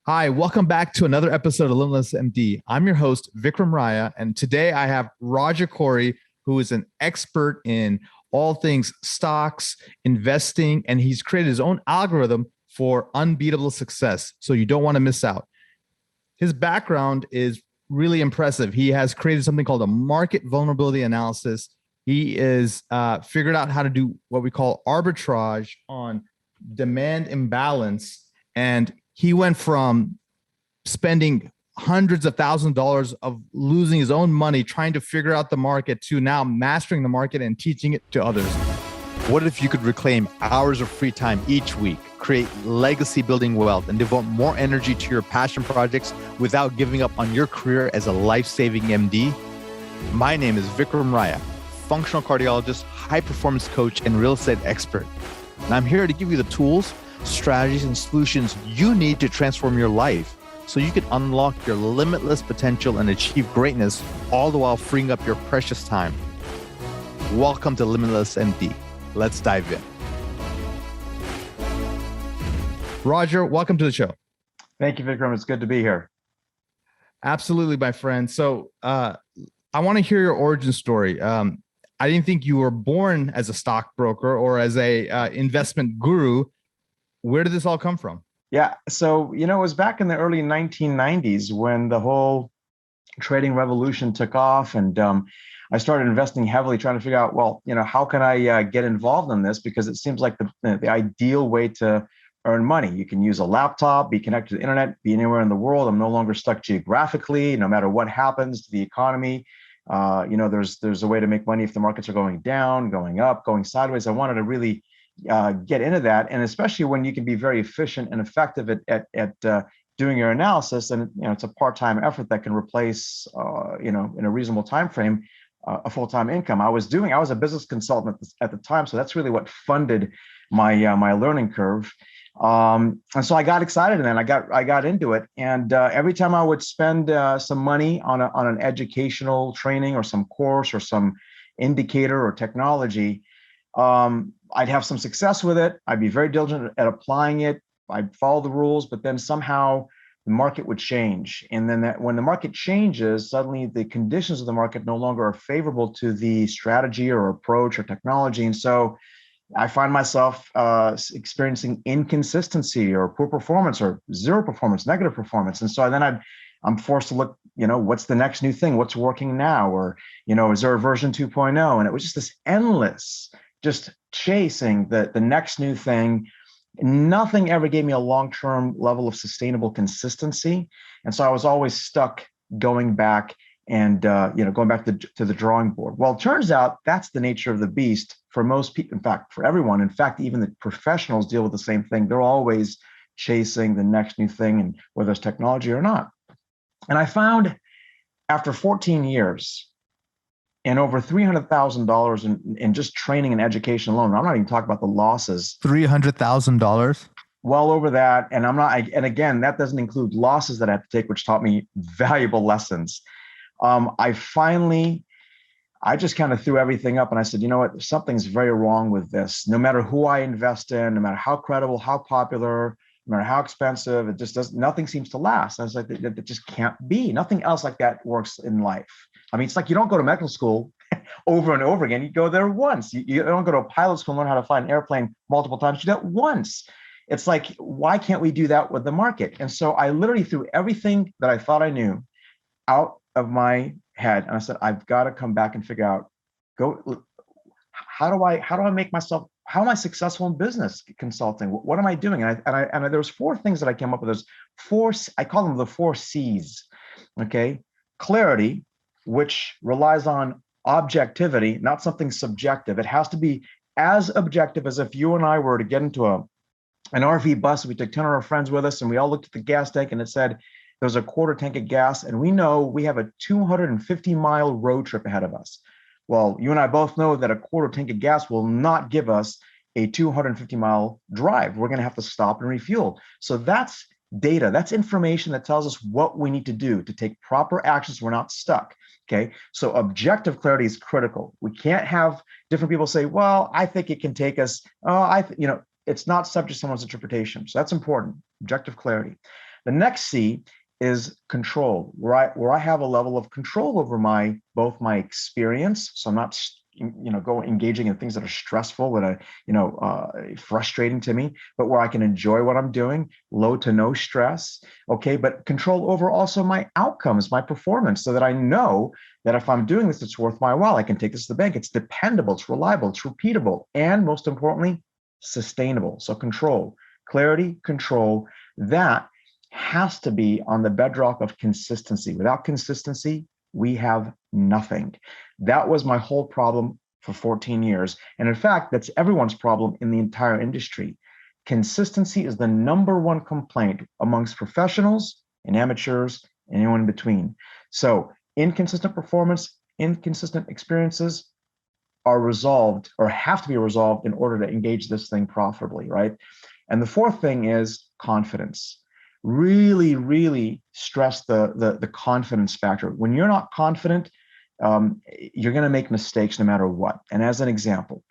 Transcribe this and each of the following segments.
Hi, welcome back to another episode of Limitless MD. I'm your host, Vikram Raya, and today I have Roger Khoury, who is an expert in all things stocks, investing, and he's created his own algorithm for unbeatable success. So you don't want to miss out. His background is really impressive. He has created something called a market vulnerability analysis. He is figured out how to do what we call arbitrage on demand imbalance, and he went from spending hundreds of thousands of dollars of losing his own money trying to figure out the market to now mastering the market and teaching it to others. What if you could reclaim hours of free time each week, create legacy building wealth, and devote more energy to your passion projects without giving up on your career as a life-saving MD? My name is Vikram Raya, functional cardiologist, high performance coach, and real estate expert. And I'm here to give you the tools, strategies, and solutions you need to transform your life so you can unlock your limitless potential and achieve greatness, all the while freeing up your precious time. Welcome to Limitless MD. Let's dive in. Roger, welcome to the show. Thank you, Vikram. It's good to be here. Absolutely, my friend. So I want to hear your origin story. I didn't think you were born as a stockbroker or as a investment guru. Where did this all come from? Yeah. So, it was back in the early 1990s when the whole trading revolution took off. And I started investing heavily, trying to figure out, how can I get involved in this? Because it seems like the ideal way to earn money. You can use a laptop, be connected to the internet, be anywhere in the world. I'm no longer stuck geographically, no matter what happens to the economy. There's a way to make money if the markets are going down, going up, going sideways. I wanted to really get into that, and especially when you can be very efficient and effective at doing your analysis, and it's a part-time effort that can replace, in a reasonable time frame, a full-time income. I was a business consultant at the time, so that's really what funded my learning curve. And so I got excited, and then I got into it, and every time I would spend some money on an educational training or some course or some indicator or technology, I'd have some success with it. I'd be very diligent at applying it. I'd follow the rules, but then somehow the market would change. And then when the market changes, suddenly the conditions of the market no longer are favorable to the strategy or approach or technology. And so I find myself experiencing inconsistency or poor performance or zero performance, negative performance. And so then I'm forced to look, what's the next new thing? What's working now? Or, is there a version 2.0? And it was just this endless, just chasing the next new thing. Nothing ever gave me a long-term level of sustainable consistency. And so I was always stuck going back and, going back to the drawing board. Well, it turns out that's the nature of the beast for most people. In fact, for everyone. In fact, even the professionals deal with the same thing. They're always chasing the next new thing, and whether it's technology or not. And I found after 14 years and over $300,000 in just training and education alone, I'm not even talking about the losses. $300,000? Well over that. And and again, that doesn't include losses that I had to take, which taught me valuable lessons. I just kind of threw everything up and I said, you know what, something's very wrong with this. No matter who I invest in, no matter how credible, how popular, no matter how expensive, it just nothing seems to last. I was like, that just can't be. Nothing else like that works in life. I mean, it's like you don't go to medical school over and over again. You go there once. You don't go to a pilot school and learn how to fly an airplane multiple times. You do that once. It's like, why can't we do that with the market? And so I literally threw everything that I thought I knew out of my head. And I said, I've got to come back and figure out, how do I make myself, how am I successful in business consulting? What am I doing? And there was four things that I came up with. I call them the 4 C's. Okay. Clarity, which relies on objectivity, not something subjective. It has to be as objective as if you and I were to get into an RV bus. We took 10 of our friends with us and we all looked at the gas tank and it said there's a quarter tank of gas. And we know we have a 250-mile road trip ahead of us. Well, you and I both know that a quarter tank of gas will not give us a 250-mile drive. We're going to have to stop and refuel. So that's data. That's information that tells us what we need to do to take proper actions. We're not stuck. Okay. So objective clarity is critical. We can't have different people say, well, I think it can take us, it's not subject to someone's interpretation. So that's important. Objective clarity. The next C is control, where I have a level of control over both my experience. So I'm not engaging in things that are stressful, that are frustrating to me, but where I can enjoy what I'm doing, low to no stress. Okay, but control over also my outcomes, my performance, so that I know that if I'm doing this, it's worth my while. I can take this to the bank. It's dependable, it's reliable, it's repeatable, and most importantly, sustainable. So control, clarity, control, that has to be on the bedrock of consistency. Without consistency, we have nothing. That was my whole problem for 14 years. And in fact, that's everyone's problem in the entire industry. Consistency is the number one complaint amongst professionals and amateurs and anyone in between. So inconsistent performance, inconsistent experiences are resolved or have to be resolved in order to engage this thing profitably, right? And the fourth thing is confidence. Really, really stress the confidence factor. When you're not confident, you're going to make mistakes no matter what. And as an example,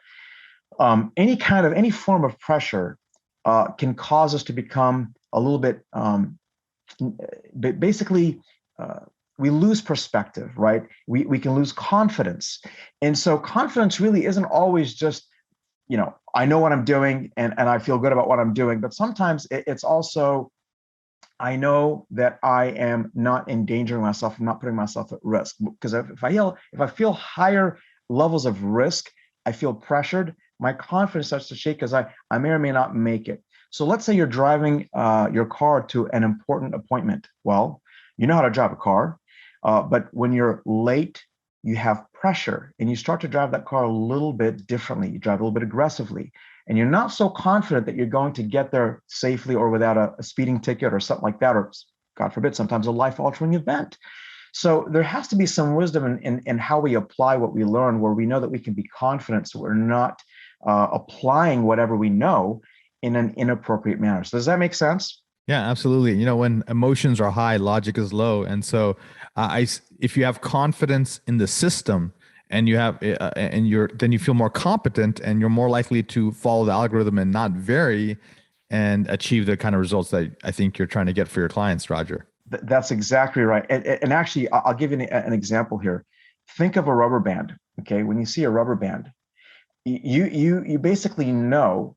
any form of pressure can cause us to become a little bit, basically, we lose perspective, right? We can lose confidence. And so confidence really isn't always just, I know what I'm doing and I feel good about what I'm doing, but sometimes it's also, I know that I am not endangering myself, I'm not putting myself at risk. Because if I feel higher levels of risk, I feel pressured, my confidence starts to shake because I may or may not make it. So let's say you're driving your car to an important appointment. Well, you know how to drive a car, but when you're late, you have pressure and you start to drive that car a little bit differently. You drive a little bit aggressively. And you're not so confident that you're going to get there safely or without a speeding ticket or something like that, or God forbid, sometimes a life-altering event. So there has to be some wisdom in how we apply what we learn, where we know that we can be confident, so we're not applying whatever we know in an inappropriate manner. So does that make sense? Yeah, absolutely. When emotions are high, logic is low. And so if you have confidence in the system, and you have then you feel more competent and you're more likely to follow the algorithm and not vary and achieve the kind of results that I think you're trying to get for your clients, Roger. That's exactly right. And actually, I'll give you an example here. Think of a rubber band. Okay, when you see a rubber band, you basically know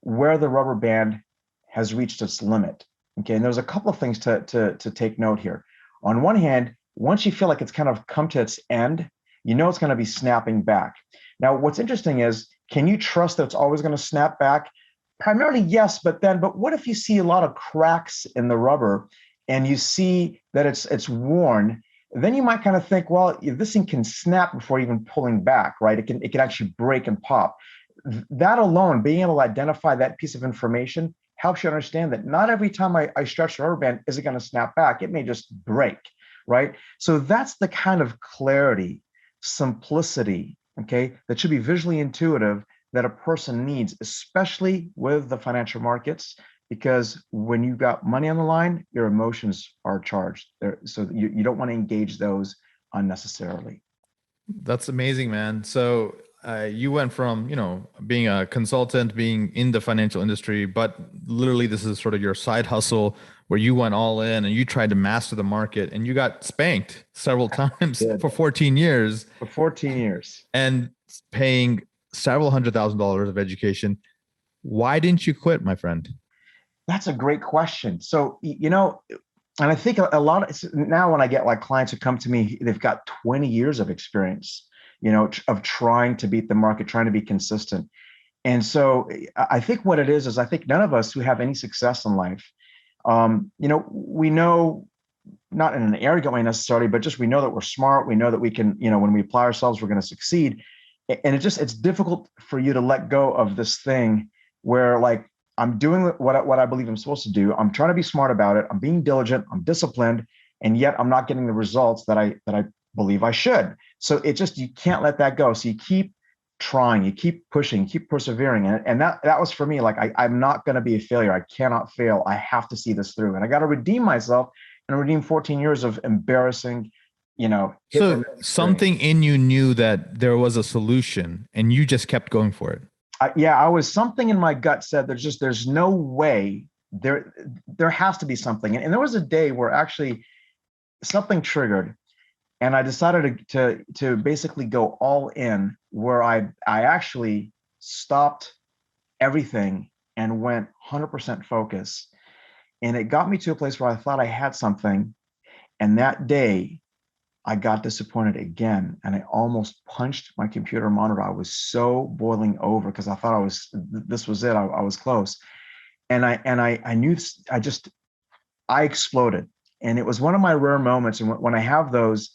where the rubber band has reached its limit. Okay, and there's a couple of things to take note here. On one hand, once you feel like it's kind of come to its end, you know it's going to be snapping back. Now, what's interesting is, can you trust that it's always going to snap back? Primarily, yes, but what if you see a lot of cracks in the rubber and you see that it's worn? Then you might kind of think, well, this thing can snap before even pulling back, right? It can actually break and pop. That alone, being able to identify that piece of information helps you understand that not every time I stretch the rubber band is it going to snap back. It may just break, right? So that's the kind of clarity, simplicity, okay, that should be visually intuitive that a person needs, especially with the financial markets, because when you've got money on the line, your emotions are charged there. So you don't want to engage those unnecessarily. That's amazing, man. So you went from, being a consultant, being in the financial industry, but literally this is sort of your side hustle where you went all in and you tried to master the market and you got spanked several times for 14 years. For 14 years. And paying several $100,000 of education. Why didn't you quit, my friend? That's a great question. So, and I think a lot of now when I get like clients who come to me, they've got 20 years of experience, of trying to beat the market, trying to be consistent. And so I think what it is I think none of us who have any success in life, we know, not in an arrogant way necessarily, but just we know that we're smart. We know that we can, when we apply ourselves, we're going to succeed. And it's difficult for you to let go of this thing where like, I'm doing what I believe I'm supposed to do. I'm trying to be smart about it. I'm being diligent. I'm disciplined, and yet I'm not getting the results that I believe I should. So you can't let that go. So you keep trying, you keep pushing, keep persevering, and that was for me. Like I'm not going to be a failure. I cannot fail. I have to see this through, and I got to redeem myself and redeem 14 years of embarrassing. So something in you knew that there was a solution, and you just kept going for it. Something in my gut said there's no way there has to be something. And there was a day where actually something triggered, and I decided to basically go all in, where I actually stopped everything and went 100% focus. And it got me to a place where I thought I had something. And that day, I got disappointed again, and I almost punched my computer monitor. I was so boiling over because I thought this was it. I was close, and I knew I exploded, and it was one of my rare moments. And when I have those,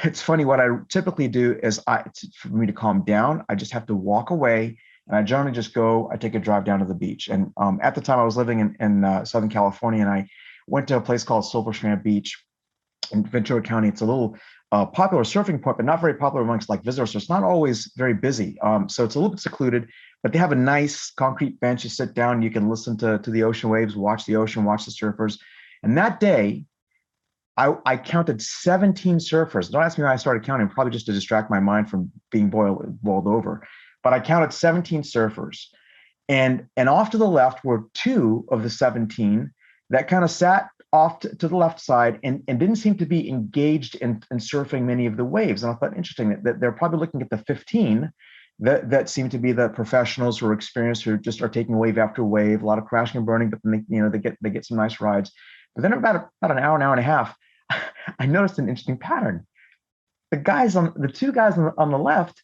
it's funny. What I typically do is for me to calm down, I just have to walk away, and I generally just go. I take a drive down to the beach, and at the time I was living in Southern California, and I went to a place called Silver Strand Beach in Ventura County. It's a little popular surfing point, but not very popular amongst like visitors. So it's not always very busy. So it's a little bit secluded, but they have a nice concrete bench. You sit down, you can listen to the ocean waves, watch the ocean, watch the surfers. And that day, I counted 17 surfers. Don't ask me how I started counting, probably just to distract my mind from being boiled over. But I counted 17 surfers. And off to the left were 2 of the 17 that kind of sat off to the left side and didn't seem to be engaged in surfing many of the waves. And I thought, interesting, that they're probably looking at the 15 that seem to be the professionals who are experienced, who just are taking wave after wave, a lot of crashing and burning, but then they get some nice rides. But then about an hour and a half, I noticed an interesting pattern. The 2 guys on the left,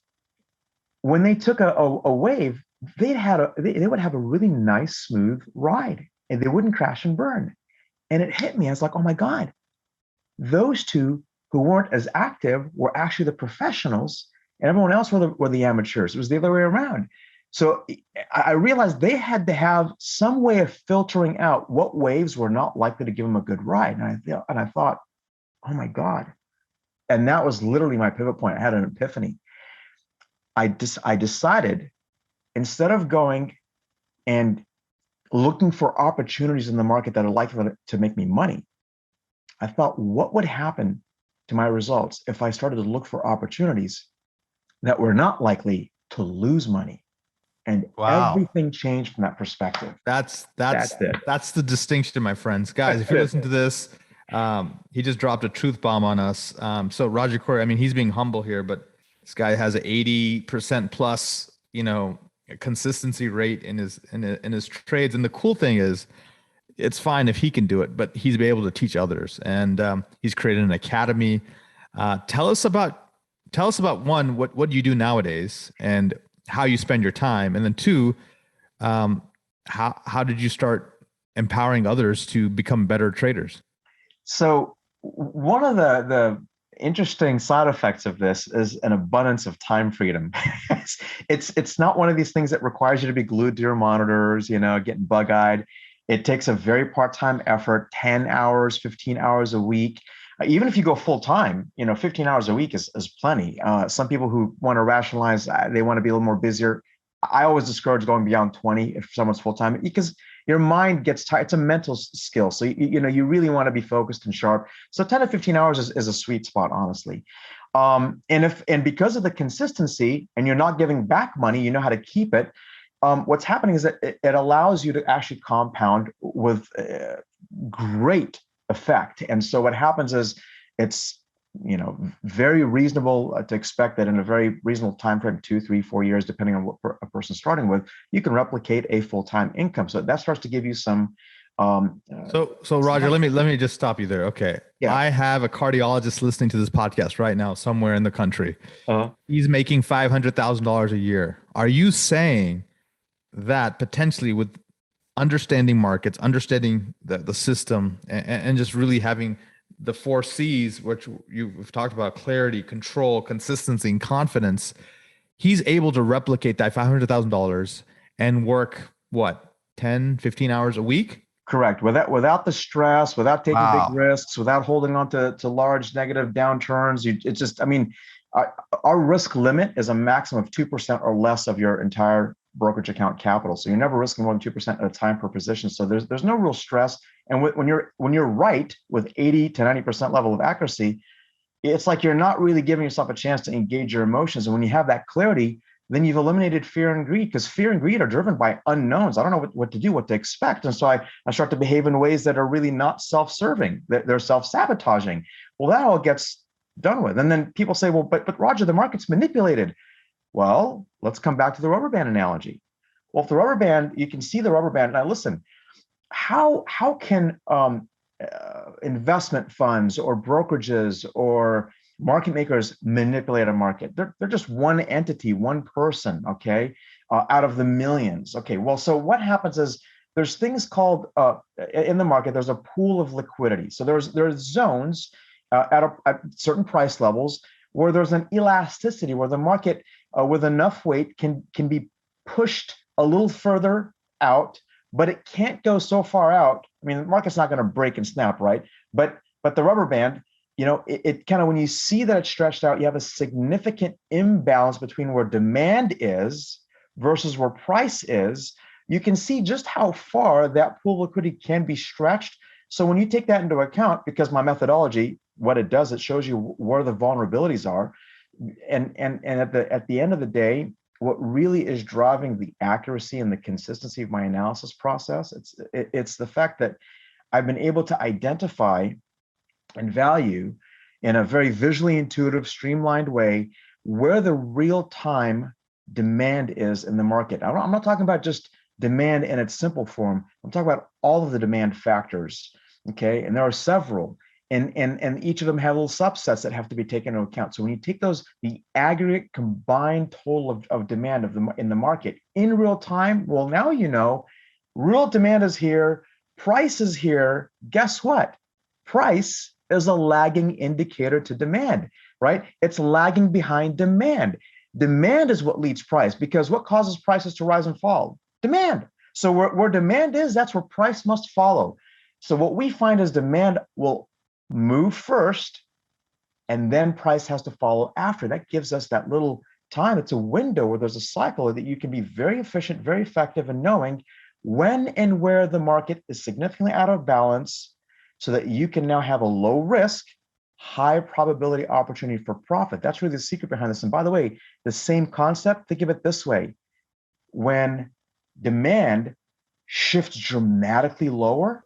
when they took a wave, they would have a really nice, smooth ride, and they wouldn't crash and burn. And it hit me. I was like, oh my God, those 2 who weren't as active were actually the professionals, and everyone else were the amateurs. It was the other way around. So I realized they had to have some way of filtering out what waves were not likely to give them a good ride. And I thought, oh my God. And that was literally my pivot point. I had an epiphany. I decided, instead of going and looking for opportunities in the market that are likely to make me money, I thought, what would happen to my results if I started to look for opportunities that were not likely to lose money? And everything changed from that perspective. That's the distinction, my friends. Guys, if you listen to this, he just dropped a truth bomb on us. So Roger Khoury, I mean, he's being humble here, but this guy has an 80% plus, consistency rate in his trades. And the cool thing is, it's fine if he can do it, but he's been able to teach others. And he's created an academy. Tell us about one, what do you do nowadays and how you spend your time, and then 2, how did you start empowering others to become better traders? So one of the interesting side effects of this is an abundance of time freedom. It's not one of these things that requires you to be glued to your monitors, getting bug-eyed. It takes a very part-time effort, 10 hours, 15 hours a week. Even if you go full time, 15 hours a week is plenty. Some people who want to rationalize, they want to be a little more busier. I always discourage going beyond 20 if someone's full time, because your mind gets tired. It's a mental skill. So, you really want to be focused and sharp. So 10 to 15 hours is a sweet spot, honestly. And because of the consistency, and you're not giving back money, you know how to keep it. What's happening is that it allows you to actually compound with great effect. And so what happens is, it's very reasonable to expect that in a very reasonable time frame, 2, 3, 4 years, depending on what a person's starting with, you can replicate a full-time income. So that starts to give you some. So Roger, let me just stop you there. Okay. Yeah. I have a cardiologist listening to this podcast right now somewhere in the country. He's making $500,000 a year. Are you saying that potentially, with understanding markets, understanding the system, and just really having the 4 C's, which you've talked about: clarity, control, consistency, and confidence, he's able to replicate that $500,000 and work 10, 15 hours a week? Correct. Without the stress, without taking big risks, without holding on to large negative downturns. It's just, our risk limit is a maximum of 2% or less of your entire brokerage account capital. So you're never risking more than 2% at a time per position. So there's no real stress. And when you're right with 80 to 90% level of accuracy, it's like you're not really giving yourself a chance to engage your emotions. And when you have that clarity, then you've eliminated fear and greed, because fear and greed are driven by unknowns. I don't know what to do, what to expect. And so I start to behave in ways that are really not self-serving, that they're self-sabotaging. Well, that all gets done with. And then people say, well, but Roger, the market's manipulated. Well, let's come back to the rubber band analogy. Well, if the rubber band, you can see the rubber band. Now, listen, how can investment funds or brokerages or market makers manipulate a market? They're just one entity, one person, okay, out of the millions. Okay, well, so what happens is there's things called in the market, there's a pool of liquidity. So there's zones at certain price levels where there's an elasticity, where the market with enough weight can be pushed a little further out, but it can't go so far out. I mean, the market's not going to break and snap, right? But the rubber band, it kind of, when you see that it's stretched out, you have a significant imbalance between where demand is versus where price is. You can see just how far that pool of liquidity can be stretched. So when you take that into account, because my methodology, what it does, it shows you where the vulnerabilities are. And at the end of the day, what really is driving the accuracy and the consistency of my analysis process, it's the fact that I've been able to identify and value in a very visually intuitive, streamlined way where the real-time demand is in the market. I'm not talking about just demand in its simple form. I'm talking about all of the demand factors, okay? And there are several. And each of them have little subsets that have to be taken into account. So when you take those, the aggregate combined total of demand in the market in real time, well, now real demand is here, price is here. Guess what? Price is a lagging indicator to demand, right? It's lagging behind demand. Demand is what leads price, because what causes prices to rise and fall? Demand. So where demand is, that's where price must follow. So what we find is demand will move first, and then price has to follow after. That gives us that little time. It's a window where there's a cycle that you can be very efficient, very effective in knowing when and where the market is significantly out of balance, so that you can now have a low risk, high probability opportunity for profit. That's really the secret behind this. And by the way, the same concept, think of it this way. When demand shifts dramatically lower,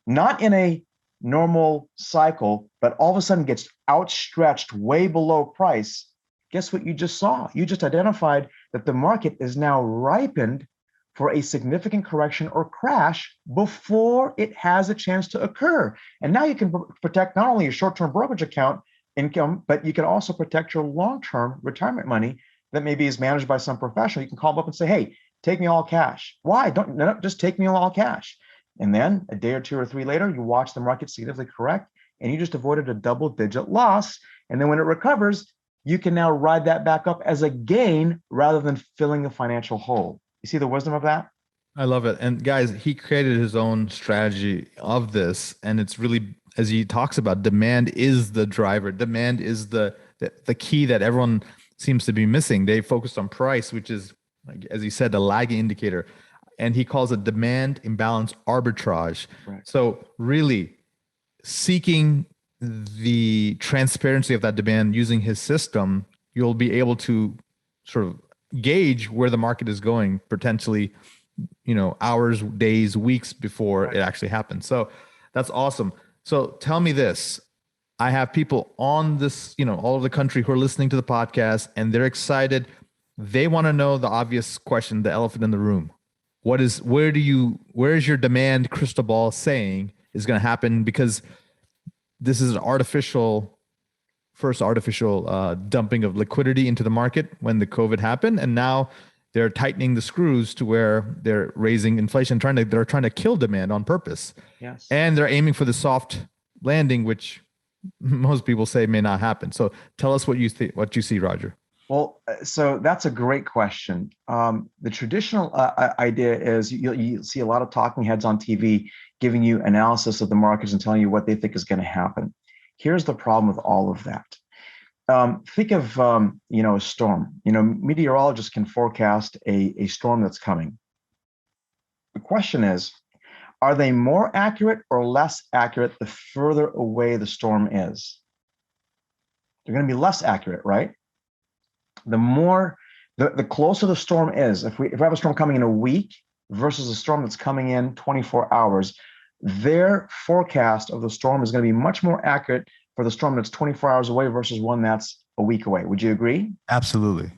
not in a normal cycle, but all of a sudden gets outstretched way below price, guess what you just saw? You just identified that the market is now ripened for a significant correction or crash before it has a chance to occur. And now you can protect not only your short-term brokerage account income, but you can also protect your long-term retirement money that maybe is managed by some professional. You can call them up and say, hey, take me all cash. Why? No, just take me all cash. And then a day or two or three later, you watch the market significantly correct, and you just avoided a double-digit loss. And then when it recovers, you can now ride that back up as a gain rather than filling a financial hole. You see the wisdom of that? I love it. And guys, he created his own strategy of this. And it's really, as he talks about, demand is the driver. Demand is the key that everyone seems to be missing. They focused on price, which is, like, as he said, the lagging indicator. And he calls it demand imbalance arbitrage. Right. So really seeking the transparency of that demand using his system, you'll be able to sort of gauge where the market is going, potentially, hours, days, weeks before it actually happens. So that's awesome. So tell me this. I have people on this, all over the country who are listening to the podcast, and they're excited. They want to know the obvious question, the elephant in the room. Where is your demand crystal ball saying is going to happen? Because this is an artificial dumping of liquidity into the market when the COVID happened. And now they're tightening the screws to where they're raising inflation, they're trying to kill demand on purpose. Yes. And they're aiming for the soft landing, which most people say may not happen. So tell us what you see, Roger. Well, so that's a great question. The traditional idea is you see a lot of talking heads on TV giving you analysis of the markets and telling you what they think is going to happen. Here's the problem with all of that. Think of a storm. Meteorologists can forecast a storm that's coming. The question is, are they more accurate or less accurate the further away the storm is? They're going to be less accurate, right? The more The closer the storm is, if we have a storm coming in a week versus a storm that's coming in 24 hours, their forecast of the storm is going to be much more accurate for the storm that's 24 hours away versus one that's a week away. Would you agree? Absolutely.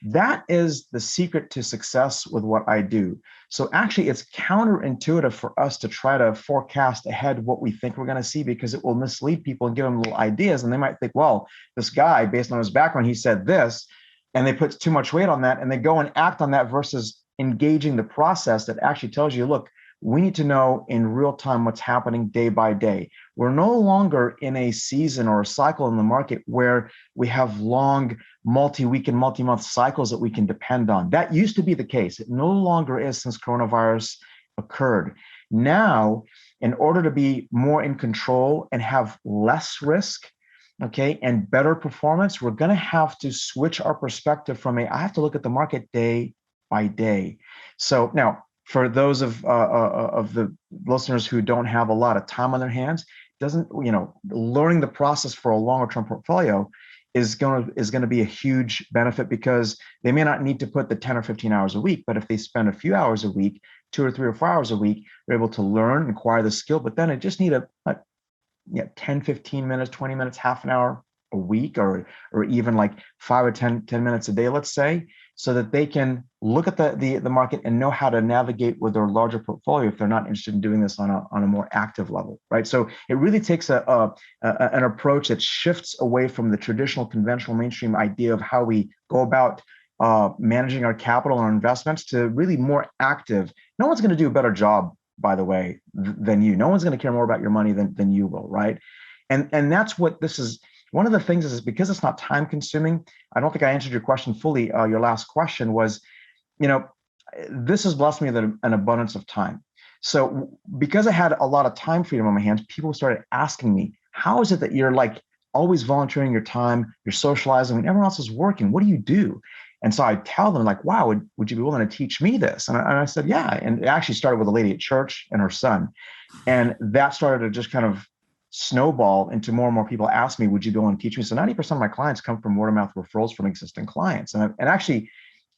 That is the secret to success with what I do. So actually, it's counterintuitive for us to try to forecast ahead what we think we're going to see, because it will mislead people and give them little ideas. And they might think, well, this guy, based on his background, he said this, and they put too much weight on that, and they go and act on that versus engaging the process that actually tells you, look, we need to know in real time what's happening day by day. We're no longer in a season or a cycle in the market where we have long multi-week and multi-month cycles that we can depend on. That used to be the case. It no longer is since coronavirus occurred. Now, in order to be more in control and have less risk, okay, and better performance, we're going to have to switch our perspective from I have to look at the market day by day. So now, for those of the listeners who don't have a lot of time on their hands, learning the process for a longer term portfolio is going to be a huge benefit, because they may not need to put the 10 or 15 hours a week, but if they spend a few hours a week, 2 or 3 or 4 hours a week, they're able to learn, acquire the skill. But then it just need a 10, 15 minutes, 20 minutes, half an hour a week, or even like 5 or 10 minutes a day, let's say, so that they can look at the market and know how to navigate with their larger portfolio if they're not interested in doing this on a more active level, right? So it really takes an approach that shifts away from the traditional, conventional, mainstream idea of how we go about managing our capital and our investments to really more active. No one's going to do a better job, by the way, than you. No one's going to care more about your money than you will, right? And that's what this is. One of the things is because it's not time consuming. I don't think I answered your question fully. Your last question was, this has blessed me with an abundance of time. So because I had a lot of time freedom on my hands, people started asking me, how is it that you're like always volunteering your time, you're socializing when everyone else is working? What do you do? And so I tell them like, wow, would you be willing to teach me this? And I said, yeah. And it actually started with a lady at church and her son. And that started to just kind of snowball into more and more people ask me, would you be willing to teach me? So 90% of my clients come from word of mouth referrals from existing clients. And actually,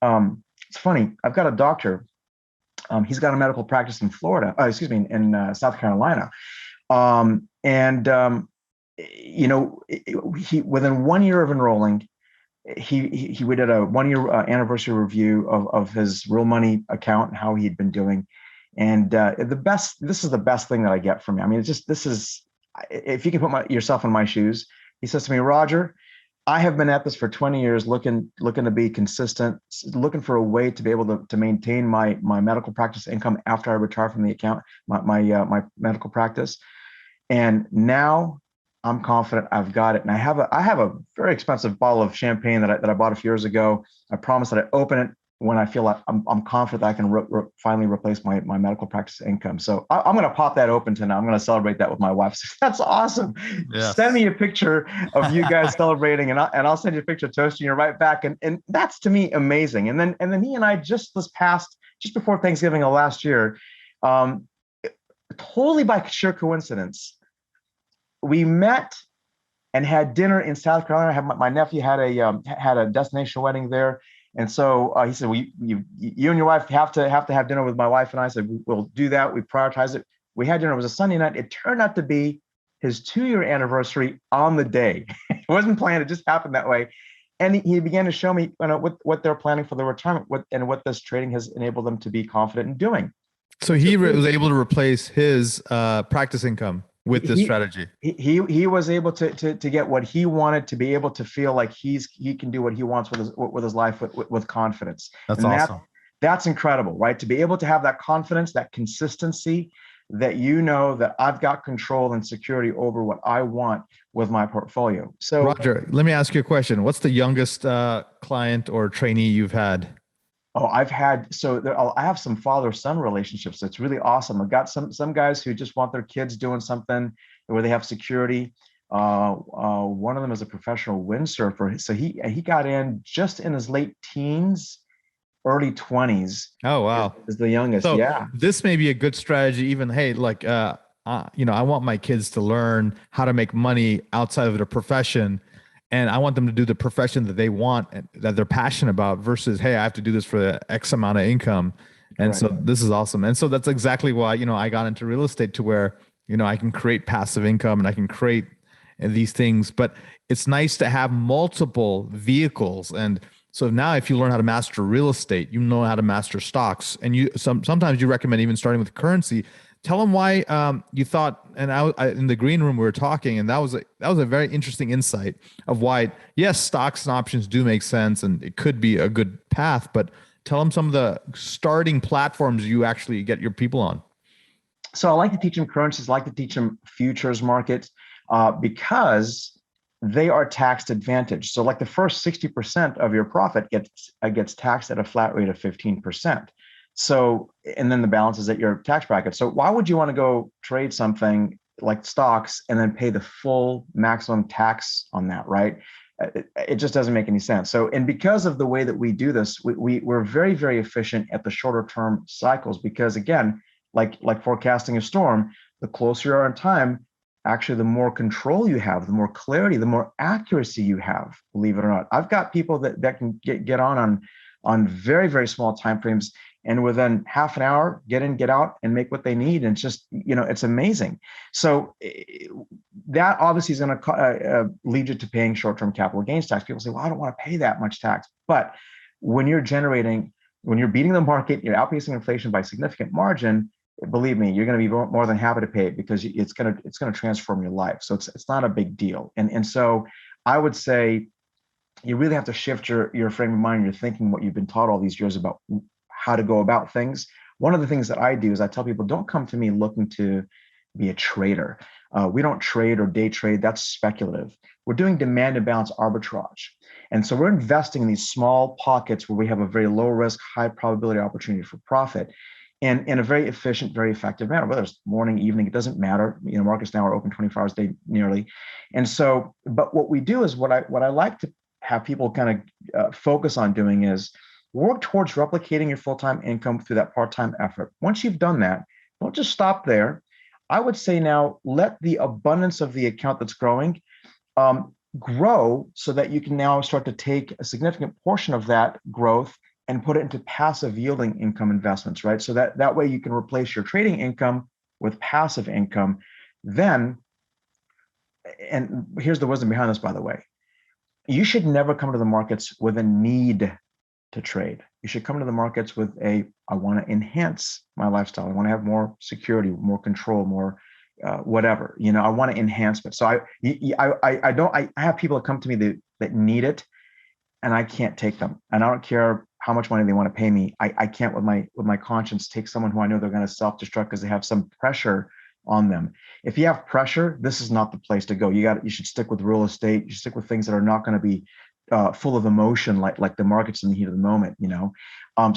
it's funny. I've got a doctor. He's got a medical practice in Florida, in South Carolina. He within 1 year of enrolling, we did a 1 year anniversary review of his real money account and how he'd been doing. And this is the best thing that I get from him. I mean, if you can put yourself in my shoes, he says to me, Roger, I have been at this for 20 years, looking to be consistent, looking for a way to be able to maintain my medical practice income after I retire from the account, my medical practice. And now I'm confident I've got it. And I have a very expensive bottle of champagne that I bought a few years ago. I promise that I open it when I feel like I'm confident that I can finally replace my medical practice income. So I'm going to pop that open tonight. I'm going to celebrate that with my wife. That's awesome. Yes. Send me a picture of you guys celebrating, and I'll send you a picture of toasting you right back. And that's to me amazing. And then he and I just before Thanksgiving of last year, totally by sheer coincidence, we met and had dinner in South Carolina. My nephew had a destination wedding there. And so he said, well, you and your wife have to have dinner with my wife and I. Said, we'll do that. We prioritize it. We had dinner. It was a Sunday night. It turned out to be his 2-year anniversary on the day. It wasn't planned. It just happened that way. And he began to show me what they're planning for their retirement, what this trading has enabled them to be confident in doing. So he was able to replace his practice income with this strategy. He was able to get what he wanted, to be able to feel like he can do what he wants with his life with confidence. That's awesome. That's incredible, right? To be able to have that confidence, that consistency, that that I've got control and security over what I want with my portfolio. So Roger, let me ask you a question. What's the youngest client or trainee you've had? Oh, I have some father-son relationships. That's really awesome. I've got some guys who just want their kids doing something where they have security. One of them is a professional windsurfer. So he got in just in his late teens, early 20s. Oh, wow. Is the youngest. So yeah. This may be a good strategy. Even, hey, like, I want my kids to learn how to make money outside of their profession. and I want them to do the profession that they want and that they're passionate about versus, hey, I have to do this for the X amount of income. And so this is awesome. And so that's exactly why, I got into real estate to where, I can create passive income and I can create these things, but it's nice to have multiple vehicles. And so now if you learn how to master real estate, you know how to master stocks, and sometimes you recommend even starting with currency. Tell them why you thought, and I in the green room we were talking, and that was a very interesting insight of why, yes, stocks and options do make sense, and it could be a good path. But tell them some of the starting platforms you actually get your people on. So I like to teach them currencies, I like to teach them futures markets because they are tax advantaged. So like the first 60% of your profit gets taxed at a flat rate of 15%. So, and then the balance is at your tax bracket. So why would you want to go trade something like stocks and then pay the full maximum tax on that, right? It just doesn't make any sense. So, and because of the way that we do this, we're very, very efficient at the shorter term cycles, because again, like forecasting a storm, the closer you are in time, actually the more control you have, the more clarity, the more accuracy you have, believe it or not. I've got people that can get on very, very small timeframes, and within half an hour, get in, get out, and make what they need. And it's just, it's amazing. So that obviously is going to lead you to paying short-term capital gains tax. People say, well, I don't want to pay that much tax. But when you're beating the market, you're outpacing inflation by a significant margin, believe me, you're going to be more than happy to pay it, because it's going to transform your life. So it's not a big deal. And so I would say you really have to shift your frame of mind, your thinking, what you've been taught all these years about how to go about things. One of the things that I do is I tell people, don't come to me looking to be a trader. We don't trade or day trade. That's speculative. We're doing demand imbalance arbitrage. And so we're investing in these small pockets where we have a very low risk, high probability opportunity for profit, and in a very efficient, very effective manner, whether it's morning, evening, it doesn't matter. Markets now are open 24 hours a day nearly. And so, but what we do is what I like to have people kind of focus on doing is work towards replicating your full-time income through that part-time effort. Once you've done that, don't just stop there. I would say now let the abundance of the account that's growing grow, so that you can now start to take a significant portion of that growth and put it into passive yielding income investments, right? So that way you can replace your trading income with passive income. Then, and here's the wisdom behind this, by the way, you should never come to the markets with a need to trade. You should come to the markets with I want to enhance my lifestyle. I want to have more security, more control, more whatever. I want to enhancement. So I have people that come to me that need it, and I can't take them. And I don't care how much money they want to pay me. I can't with my conscience take someone who I know they're going to self-destruct because they have some pressure on them. If you have pressure, this is not the place to go. You should stick with real estate. You should stick with things that are not going to be full of emotion, like the markets in the heat of the moment,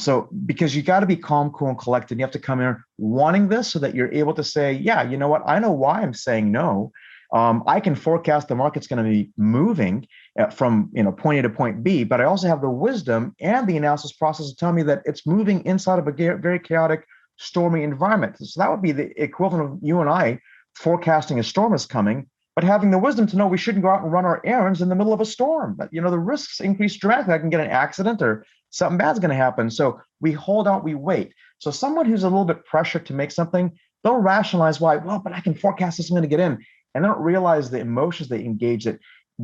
So because you got to be calm, cool, and collected. You have to come in wanting this so that you're able to say, yeah, you know what? I know why I'm saying no. I can forecast the market's going to be moving from point A to point B, but I also have the wisdom and the analysis process to tell me that it's moving inside of a very chaotic, stormy environment. So that would be the equivalent of you and I forecasting a storm is coming, but having the wisdom to know we shouldn't go out and run our errands in the middle of a storm. But the risks increase dramatically. I can get an accident or something bad's going to happen. So we hold out, we wait. So someone who's a little bit pressured to make something, they'll rationalize why, well, but I can forecast this, I'm going to get in. And they don't realize the emotions they engage, that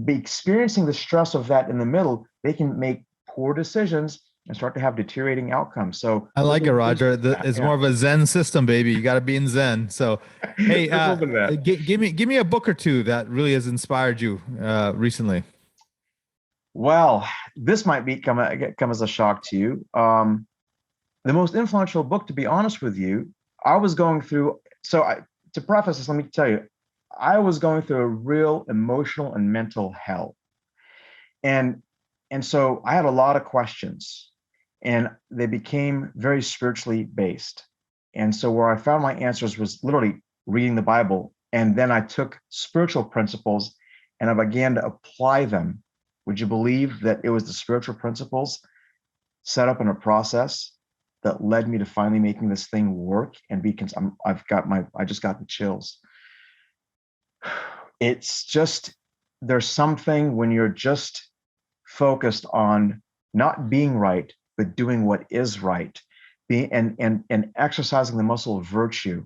be experiencing the stress of that in the middle, they can make poor decisions and start to have deteriorating outcomes. So I like it, Roger. It's more of a Zen system, baby. You got to be in Zen. So, hey, give me a book or two that really has inspired you recently. Well, this might come as a shock to you. The most influential book, to be honest with you, I was going through. To preface this, let me tell you, I was going through a real emotional and mental hell, and so I had a lot of questions, and they became very spiritually based. And so where I found my answers was literally reading the Bible, and then I took spiritual principles and I began to apply them. Would you believe that it was the spiritual principles set up in a process that led me to finally making this thing work and be? I just got the chills. It's just there's something when you're just focused on not being right, but doing what is right, being and exercising the muscle of virtue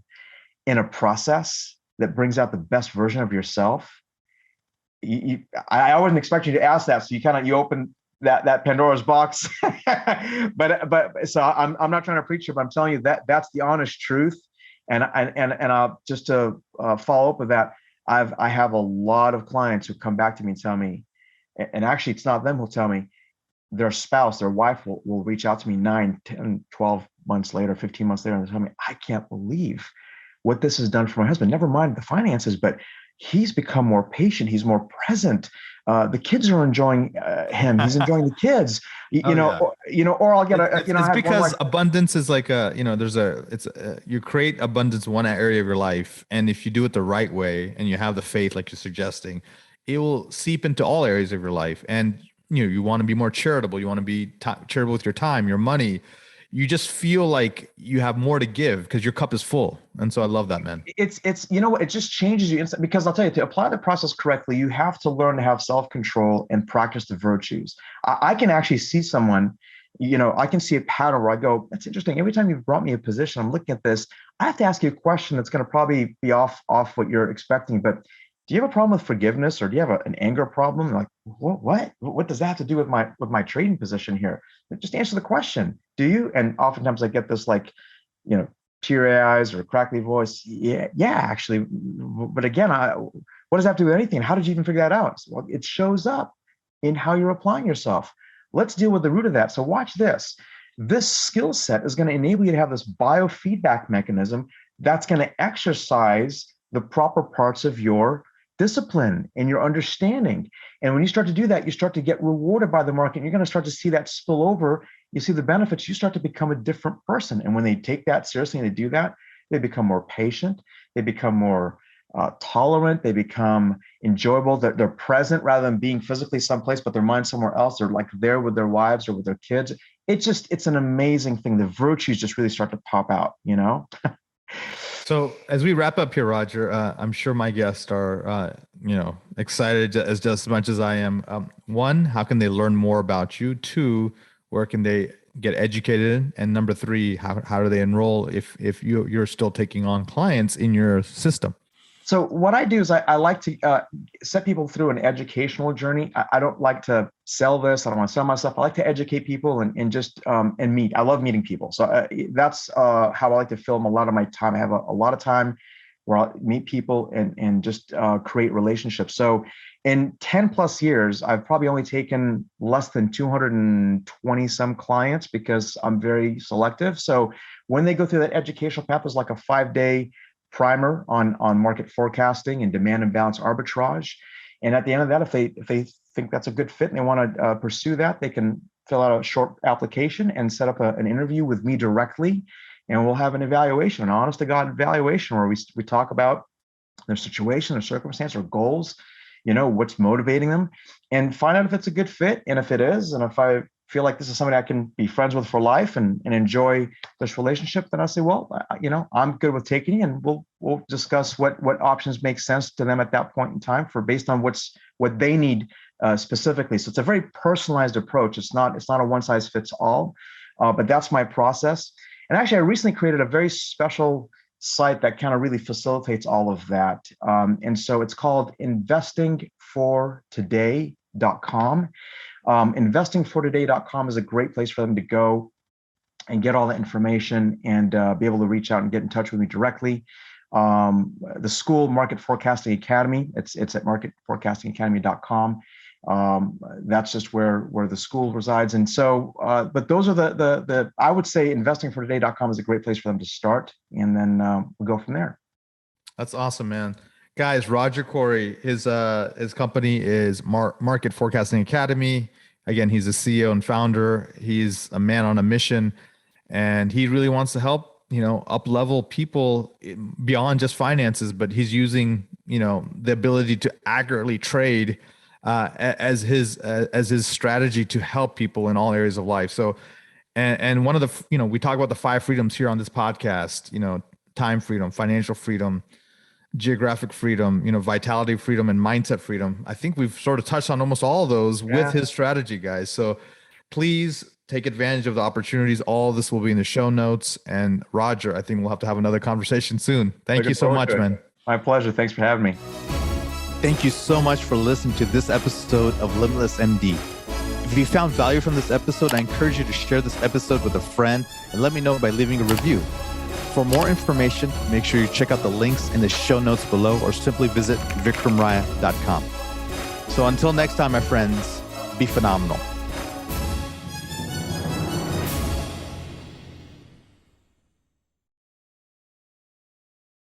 in a process that brings out the best version of yourself. I wasn't expecting you to ask that, so you open that Pandora's box. but so I'm not trying to preach it, but I'm telling you that that's the honest truth. And I'll just to follow up with that. I have a lot of clients who come back to me and tell me, and actually it's not them who'll tell me, their spouse, their wife will reach out to me 9, 10, 12 months later, 15 months later, and tell me, I can't believe what this has done for my husband. Never mind the finances, but he's become more patient. He's more present. The kids are enjoying him. He's enjoying the kids. Or I'll get it's because abundance is like you create abundance one area of your life, and if you do it the right way and you have the faith, like you're suggesting, it will seep into all areas of your life. And you want to be more charitable. You want to be charitable with your time, your money. You just feel like you have more to give because your cup is full. And so I love that, man. It's it just changes you instantly, because I'll tell you, to apply the process correctly, you have to learn to have self-control and practice the virtues. I can actually see someone, I can see a pattern where I go, that's interesting. Every time you've brought me a position, I'm looking at this, I have to ask you a question that's going to probably be off what you're expecting. But do you have a problem with forgiveness, or do you have an anger problem? Like, what does that have to do with my trading position here? Just answer the question. Do you? And oftentimes I get this teary eyes or crackly voice. Yeah, actually. But again, what does that have to do with anything? How did you even figure that out? Well, it shows up in how you're applying yourself. Let's deal with the root of that. So watch this. This skill set is going to enable you to have this biofeedback mechanism that's going to exercise the proper parts of your discipline and your understanding. And when you start to do that, you start to get rewarded by the market. You're going to start to see that spill over. You see the benefits. You start to become a different person. And when they take that seriously and they do that, they become more patient. They become more tolerant. They become enjoyable. They're present rather than being physically someplace, but their mind's somewhere else. They're like there with their wives or with their kids. It's an amazing thing. The virtues just really start to pop out, So as we wrap up here, Roger, I'm sure my guests are, excited just as much as I am. One, how can they learn more about you? Two, where can they get educated? And number three, how do they enroll if you're still taking on clients in your system? So what I do is I like to set people through an educational journey. I don't like to sell this. I don't want to sell myself. I like to educate people and just and meet. I love meeting people. So that's how I like to film a lot of my time. I have a lot of time where I'll meet people and just create relationships. So in 10 plus years, I've probably only taken less than 220 some clients because I'm very selective. So when they go through that educational path, it's like a 5-day primer on market forecasting and demand imbalance arbitrage. And at the end of that, if they think that's a good fit and they want to pursue that, they can fill out a short application and set up an interview with me directly. And we'll have an evaluation, an honest to God evaluation, where we talk about their situation, their circumstance, their goals, what's motivating them, and find out if it's a good fit. And if it is, and if I feel like this is somebody I can be friends with for life and enjoy this relationship, then I say, well, I'm good with taking you, and we'll discuss what options make sense to them at that point in time based on what they need specifically. So it's a very personalized approach. It's not a one size fits all, but that's my process. And actually, I recently created a very special site that kind of really facilitates all of that. And so it's called investingfortoday.com. Investingfortoday.com is a great place for them to go and get all the information and be able to reach out and get in touch with me directly. The school, Market Forecasting Academy, it's at marketforecastingacademy.com. That's just where the school resides. And so, but those are the I would say investingfortoday.com is a great place for them to start. And then we'll go from there. That's awesome, man. Guys, Roger Khoury, his company is Market Forecasting Academy. Again, he's a CEO and founder. He's a man on a mission, and he really wants to help, up level people beyond just finances, but he's using, the ability to accurately trade as his strategy to help people in all areas of life. So, and one of the, we talk about the 5 freedoms here on this podcast, time freedom, financial freedom, geographic freedom, vitality freedom, and mindset freedom. I think we've sort of touched on almost all of those with his strategy, guys. So please take advantage of the opportunities. All of this will be in the show notes. And Roger, I think we'll have to have another conversation soon. Thank you so much, man. My pleasure. Thanks for having me. Thank you so much for listening to this episode of Limitless MD. If you found value from this episode, I encourage you to share this episode with a friend and let me know by leaving a review. For more information, make sure you check out the links in the show notes below or simply visit vikramraya.com. So until next time, my friends, be phenomenal.